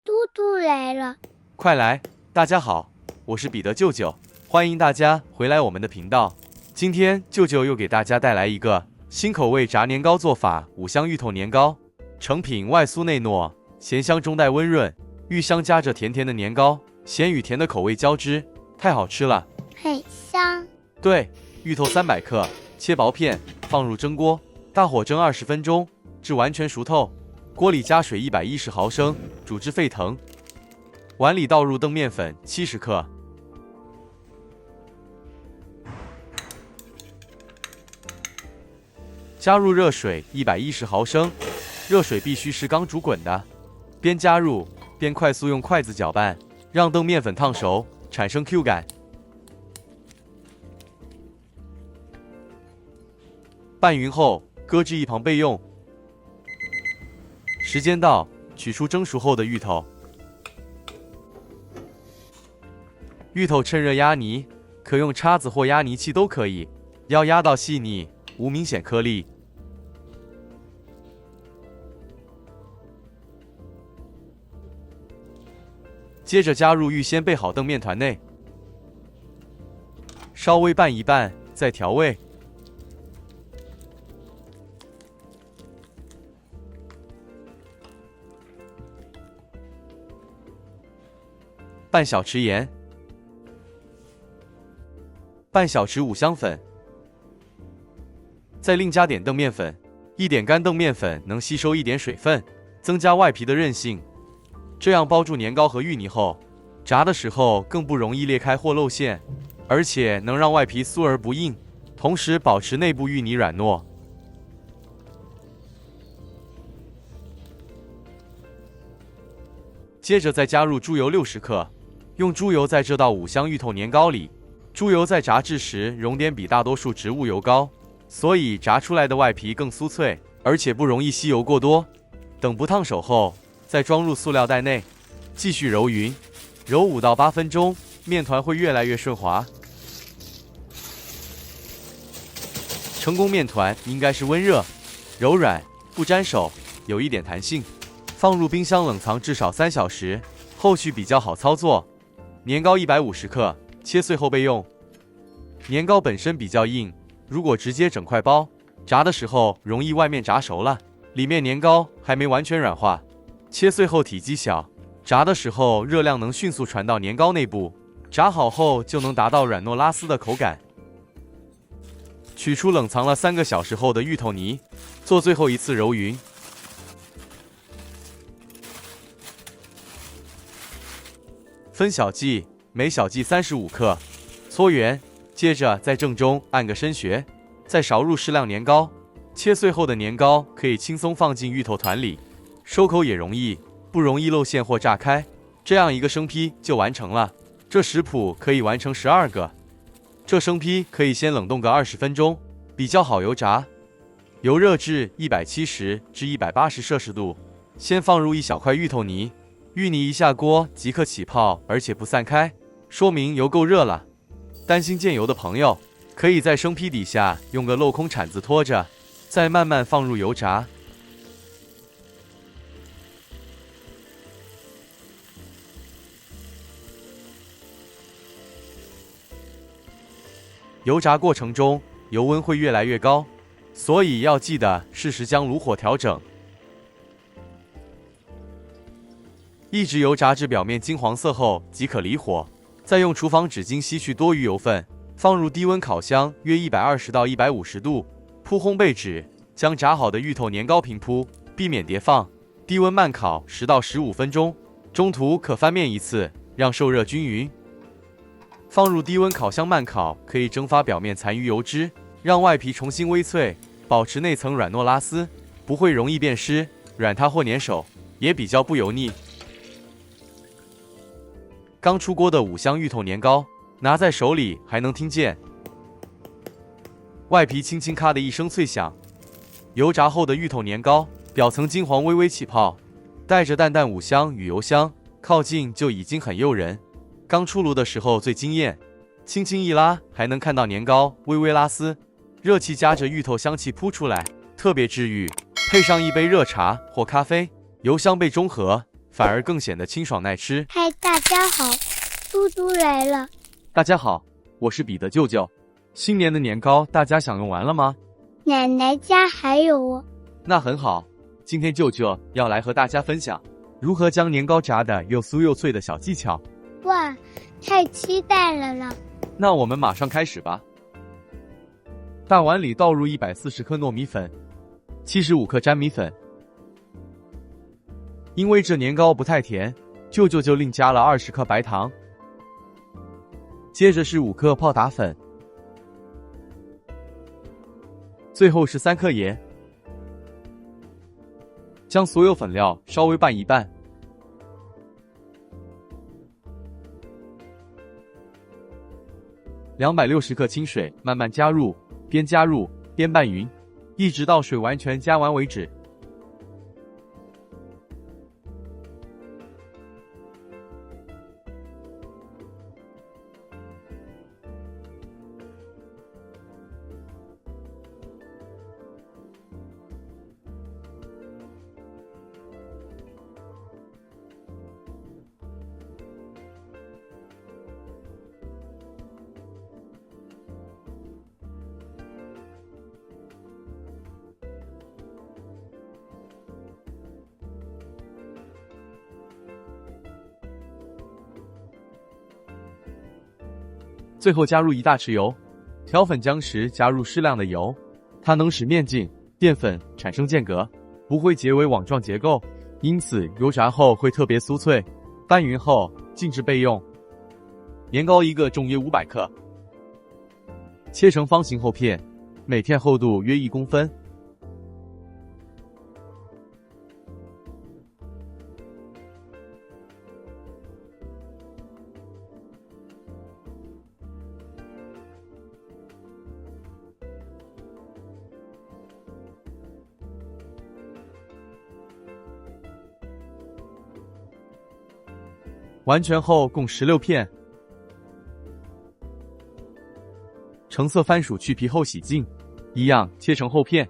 嘟嘟来了，快来！大家好，我是彼得舅舅，欢迎大家回来我们的频道。今天舅舅又给大家带来一个新口味炸年糕做法——五香芋头年糕。成品外酥内糯，咸香中带温润，芋香夹着甜甜的年糕，咸与甜的口味交织，太好吃了，很香。对，芋头300克，切薄片，放入蒸锅，大火蒸20分钟，至完全熟透。锅里加水110毫升，煮至沸腾。碗里倒入澄面粉70克，加入热水110毫升，热水必须是刚煮滚的。边加入边快速用筷子搅拌，让澄面粉烫熟，产生 Q 感。拌匀后，搁置一旁备用。时间到，取出蒸熟后的芋头。芋头趁热压泥，可用叉子或压泥器都可以，要压到细腻，无明显颗粒。接着加入预先备好澄面团内，稍微拌一拌，再调味。半小匙盐，半小匙五香粉，再另加点澄面粉。一点干澄面粉能吸收一点水分，增加外皮的韧性，这样包住年糕和芋泥后，炸的时候更不容易裂开或露馅，而且能让外皮酥而不硬，同时保持内部芋泥软糯。接着再加入猪油60克，用猪油在这道五香芋头年糕里。猪油在炸制时熔点比大多数植物油高，所以炸出来的外皮更酥脆，而且不容易吸油过多。等不烫手后，再装入塑料袋内，继续揉匀，揉5到8分钟，面团会越来越顺滑。成功面团应该是温热、柔软、不粘手，有一点弹性。放入冰箱冷藏至少3小时，后续比较好操作。年糕150克，切碎后备用。年糕本身比较硬，如果直接整块包，炸的时候容易外面炸熟了，里面年糕还没完全软化。切碎后体积小，炸的时候热量能迅速传到年糕内部，炸好后就能达到软糯拉丝的口感。取出冷藏了3个小时后的芋头泥，做最后一次揉匀。分小剂，每小剂35克，搓圆，接着在正中按个深穴，再勺入适量年糕。切碎后的年糕可以轻松放进芋头团里，收口也容易，不容易露馅或炸开。这样一个生坯就完成了。这食谱可以完成12个。这生坯可以先冷冻个20分钟，比较好油炸。油热至170至180摄氏度，先放入一小块芋头泥。芋泥一下锅即刻起泡，而且不散开，说明油够热了。担心溅油的朋友，可以在生坯底下用个镂空铲子托着，再慢慢放入油炸。油炸过程中，油温会越来越高，所以要记得适时将炉火调整。一直油炸至表面金黄色后即可离火，再用厨房纸巾吸去多余油分，放入低温烤箱约120到150度，铺烘焙纸，将炸好的芋头年糕平铺，避免叠放，低温慢烤10到15分钟，中途可翻面一次，让受热均匀。放入低温烤箱慢烤，可以蒸发表面残余油脂，让外皮重新微脆，保持内层软糯拉丝，不会容易变湿、软塌或粘手，也比较不油腻。刚出锅的五香芋头年糕，拿在手里还能听见外皮轻轻咔的一声脆响。油炸后的芋头年糕表层金黄微微起泡，带着淡淡五香与油香，靠近就已经很诱人。刚出炉的时候最惊艳，轻轻一拉还能看到年糕微微拉丝，热气夹着芋头香气扑出来，特别治愈。配上一杯热茶或咖啡，油香被中和，反而更显得清爽耐吃。嗨，大家好，嘟嘟来了。大家好，我是彼得舅舅。新年的年糕大家享用完了吗？奶奶家还有哦。那很好，今天舅舅要来和大家分享如何将年糕炸得又酥又脆的小技巧。哇，太期待了啦！那我们马上开始吧。大碗里倒入140克糯米粉，75克粘米粉。因为这年糕不太甜，舅舅就另加了20克白糖。接着是5克泡打粉，最后是3克盐。将所有粉料稍微拌一拌。260克清水慢慢加入，边加入边拌匀，一直到水完全加完为止。最后加入1大匙油，调粉浆时加入适量的油，它能使面筋、淀粉产生间隔，不会结为网状结构，因此油炸后会特别酥脆。拌匀后静置备用。年糕一个重约500克，切成方形厚片，每片厚度约1公分。完全后共16片。橙色番薯去皮后洗净，一样切成厚片。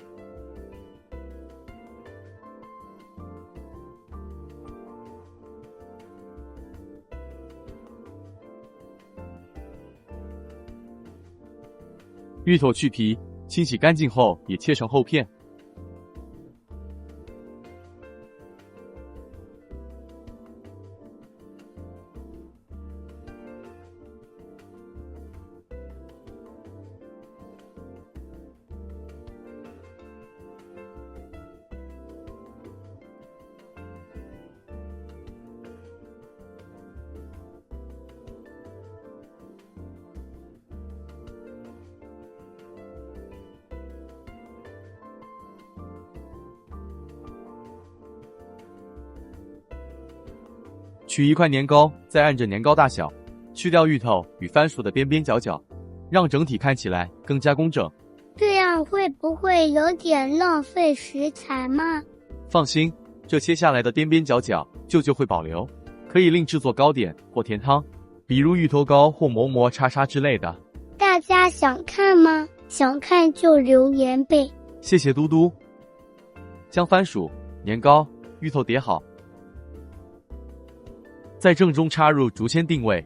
芋头去皮，清洗干净后也切成厚片。取一块年糕，再按着年糕大小，去掉芋头与番薯的边边角角，让整体看起来更加工整。这样会不会有点浪费食材吗？放心，这切下来的边边角角舅舅会保留，可以另制作糕点或甜汤，比如芋头糕或馍馍叉叉之类的。大家想看吗？想看就留言呗。谢谢嘟嘟。将番薯、年糕、芋头叠好，在正中插入竹签定位。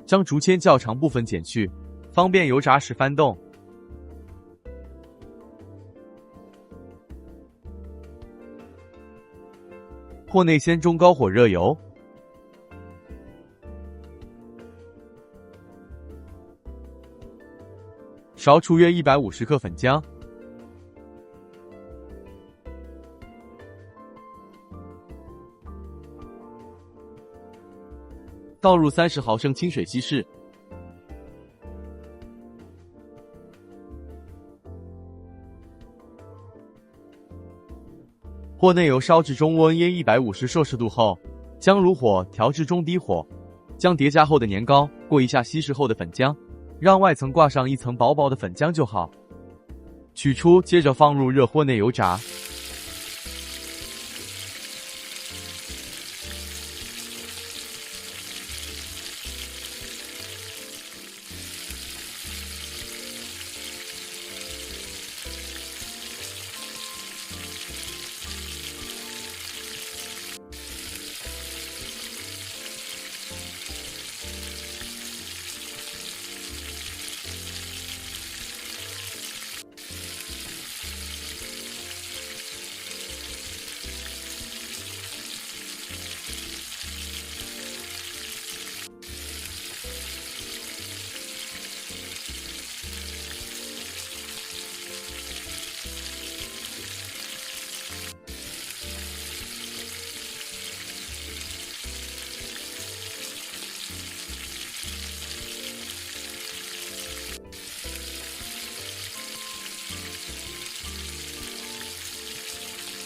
将竹签较长部分剪去，方便油炸时翻动。或内先中高火热油，勺出约150克粉浆，倒入30毫升清水稀释，或内油烧至中温约150摄氏度后，将炉火调至中低火，将叠加后的年糕过一下稀释后的粉浆，让外层挂上一层薄薄的粉浆就好。取出，接着放入热锅内油炸。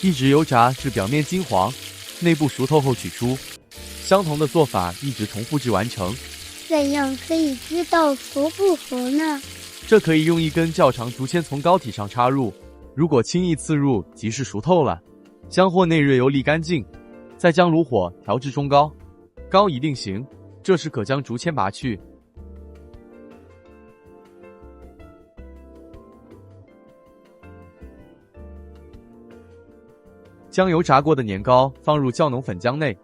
一直油炸至表面金黄，内部熟透后取出。相同的做法一直重复至完成。怎样可以知道熟不熟呢？这可以用一根较长竹签从膏体上插入，如果轻易刺入，即是熟透了。将锅内热油沥干净，再将炉火调至中高，高已定型，这时可将竹签拔去。将油炸过的年糕放入酵浓粉浆内，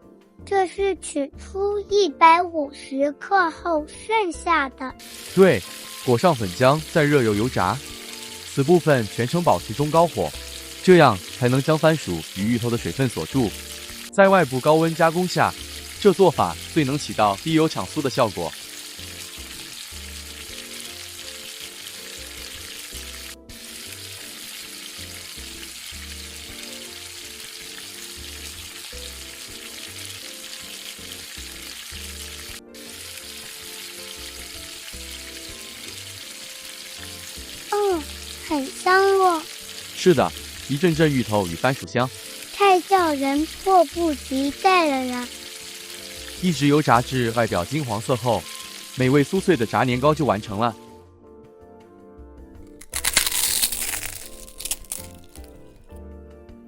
这是取出150克后剩下的。对，裹上粉浆，再热油炸，此部分全程保持中高火，这样才能将番薯与芋头的水分锁住。在外部高温加工下，这做法最能起到低油抢酥的效果。很香哦。是的，一阵阵芋头与番薯香，太叫人迫不及待了啦！一直油炸至外表金黄色后，美味酥脆的炸年糕就完成了。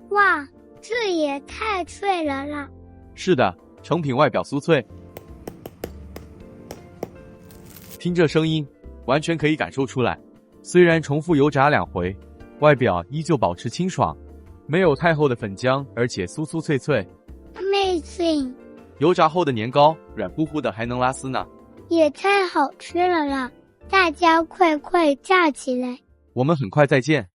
哇，这也太脆了啦！是的，成品外表酥脆，听这声音，完全可以感受出来。虽然重复油炸2回，外表依旧保持清爽，没有太厚的粉浆，而且酥酥脆脆。Amazing！ 油炸后的年糕软乎乎的，还能拉丝呢，也太好吃了啦！大家快炸起来！我们很快再见。